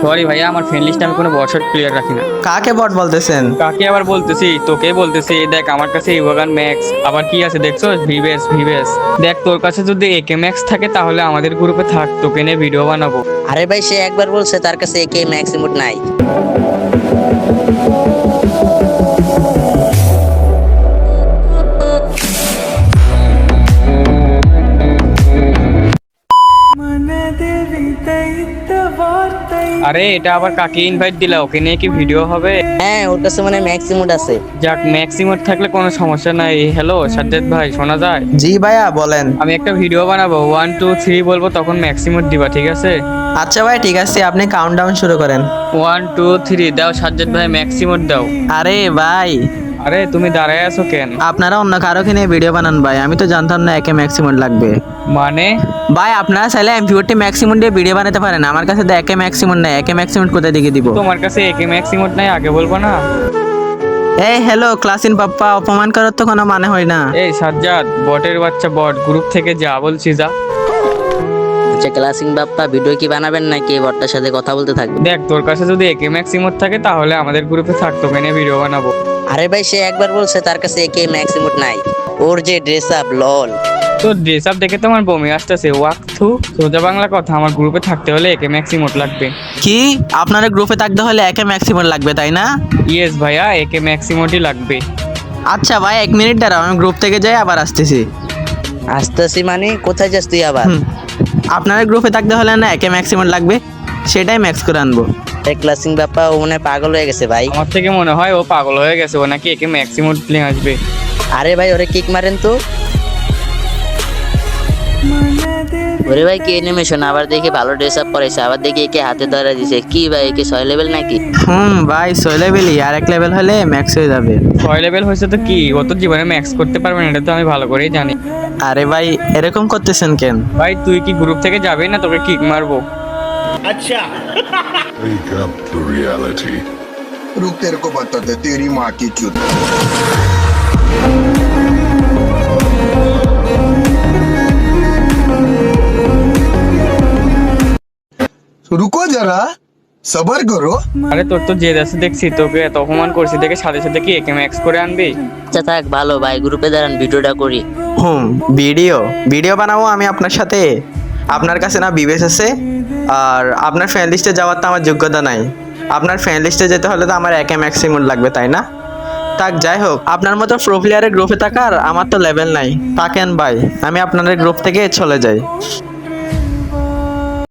Sorry ভাইয়া, আমার friend লিস্টে আমি কোনো বট প্লেয়ার রাখি না। কাকে বট বলতেছেন? কাকে আবার বলতেছি? তোকেই বলতেছি। দেখ আমার কাছে ইভোগান ম্যাক্স, আবার কি আছে দেখছো, ভিভেস ভিভেস। দেখ তোর কাছে যদি একে ম্যাক্স থাকে তাহলে আমাদের গ্রুপে থাক, তোকে নিয়ে ভিডিও বানাবো। আরে ভাই, সে একবার বলছে তার কাছে একে ম্যাক্স ইমোট নাই। আরে এটা আবার কাকে ইনভাইট দিলা? ওকে নিয়ে কি ভিডিও হবে? হ্যাঁ, ওর কাছে মানে ম্যাক্স ইমোট আছে। যাক, ম্যাক্সিমাম থাকলে কোনো সমস্যা নাই। হ্যালো সাজ্জাদ ভাই, শোনা যায়? জি ভাইয়া বলেন। আমি একটা ভিডিও বানাবো, 1 2 3 বলবো, তখন ম্যাক্সিমাম দিবা, ঠিক আছে? আচ্ছা ভাই ঠিক আছে, আপনি কাউন্টডাউন শুরু করেন। 1 2 3 দাও সাজ্জাদ ভাই, ম্যাক্সিমাম দাও। আরে ভাই, আরে তুমি দাঁড়ায় আছো কেন? আপনারা অন্য কারোকে নিয়ে ভিডিও বানান ভাই, আমি তো জানতাম না একে ম্যাক্সিমাম লাগবে। মানে ভাই আপনারা চাইলে এমপিওটি ম্যাক্সিমাম দিয়ে ভিডিও বানাতে পারেন, আমার কাছে তো একে ম্যাক্সিমাম নাই, একে ম্যাক্সিমাম কোথায় দিকে দিব? তোমার কাছে একে ম্যাক্সিমাম নাই, আগে বলবো না? এই হ্যালো ক্লাসিন পাপ্পা, অপমান করার তো কোনো মানে হয় না। এই সাজ্জাদ, বটের বাচ্চা বট, গ্রুপ থেকে যা বলছি যা। আচ্ছা ক্লাসিং বাপ্পা, ভিডিও কি বানাবেন নাকি এই বটটার সাথে কথা বলতে থাকবেন? দেখ তোর কাছে যদি একে ম্যাক্সিমাম থাকে তাহলে আমাদের গ্রুপে থাক, তোকে নিয়ে ভিডিও বানাবো। আরে ভাই, সে একবার বলছে তার কাছে একে ম্যাক্স ইমোট নাই। ওর যে ড্রেস আপ লল। তো ড্রেস আপ দেখে তোমার বমি আসতেছে? ওয়াক থু, সোজা বাংলা কথা, আমার গ্রুপে থাকতে হলে একে ম্যাক্সিমাম লাগবে। কি আপনার গ্রুপে থাকতে হলে একে ম্যাক্সিমাম লাগবে তাই না? ইয়েস ভাইয়া, একে ম্যাক্সিমামই লাগবে। আচ্ছা ভাই 1 মিনিট দাঁড়াও, আমি গ্রুপ থেকে যাই আবার আসতেছি। আসতেছি মানে কোথায় যাস তুই আবার? আপনার গ্রুপে থাকতে হলে না একে ম্যাক্সিমাম লাগবে, সেটাই ম্যাক্স করে আনবো। এই ক্লাসিং বাপ্পা ও মনে হয় পাগল হয়ে গেছে ভাই। আমার থেকে মনে হয় ও পাগল হয়ে গেছে, ও নাকি একে ম্যাক্সিমাম প্লে আসবে। আরে ভাই, ওরে কিক মারেন তো। ওরে ভাই, কি অ্যানিমেশন! আবার দেখি ভালো ড্রেস আপ করেছে, আবার দেখি একে হাতে ধরা দিছে। কি ভাই, একে 6 লেভেল নাকি? ভাই 6 লেভেলই, আর 1 লেভেল হলে ম্যাক্স হয়ে যাবে। 6 লেভেল হয়েছে তো কি, ও তো জীবনে ম্যাক্স করতে পারবে না, এটা তো আমি ভালো করেই জানি। আরে ভাই এরকম করতেছেন কেন? ভাই তুই কি গ্রুপ থেকে যাবি না তোকে কিক মারবো? Wake up to reality. रुक तेरे को बताते तेरी माँ की चुत। रुको जरा सबर करो। আরে তোর তো জেদ আছে দেখছি, তোকে এত অপমান করছি দেখে সাথে সাথে কি একে ম্যাক্স করে আনবি? আচ্ছা থাক, ভালো ভাই, গ্রুপে দাঁড়ান, ভিডিওটা করি। ভিডিও ভিডিও বানাবো আমি আপনার সাথে? আপনার কাছে না বিবেস আছে? আর আপনার ফ্রেন্ড লিস্টে যাওয়ার তো আমার যোগ্যতা নাই। আপনার ফ্রেন্ড লিস্টে যেতে হলে তো আমার একে ম্যাক্সিমাম লাগবে তাই না? তাক যাই হোক, আপনার মতো প্রো প্লেয়ারের গ্রুপে থাকার আমার তো লেভেল নাই। থাকেন ভাই, আমি আপনাদের গ্রুপ থেকে চলে যাই।